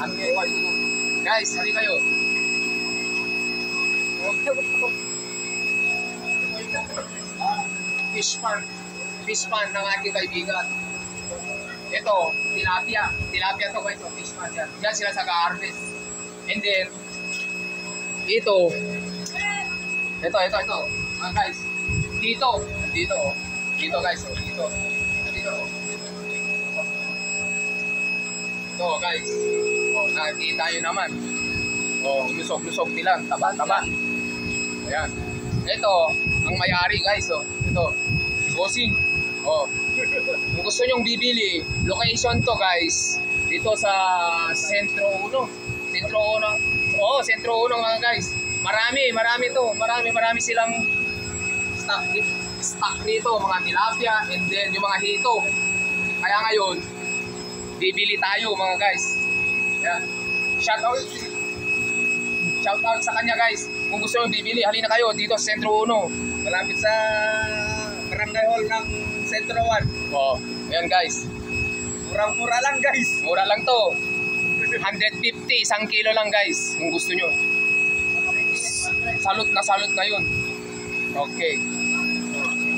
Ano niya, guys, hali kayo. Fish pan ng aking kaibigan. Ito, tilapia to guys, fish pan yan. Diyan sila sa ka-harvest. And then, ito guys, dito guys, dito guys, nakikita nyo naman, lusog nila, taba, ayan, ito, ang may-ari guys, ito, bossing, kung gusto nyong bibili, location to guys, dito sa Sentro 1 mga guys. Marami to. Marami silang stock dito, mga tilapia and then yung mga hito. Kaya ngayon, bibili tayo mga guys. Yeah. Shout out sa kanya guys. Kung gusto nyo bibili, halina kayo dito sa Sentro 1. Malapit sa Barangay Hall ng Sentro 1. Ayan guys. Murang-mura lang guys. Mura lang to. 150, 1 kilo lang guys. Kung gusto nyo. Salute na yun. Okay.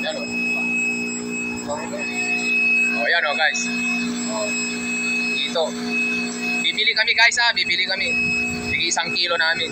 Yan yan guys. Dito. Bibili kami guys Bibili kami. Sige 1 kilo namin.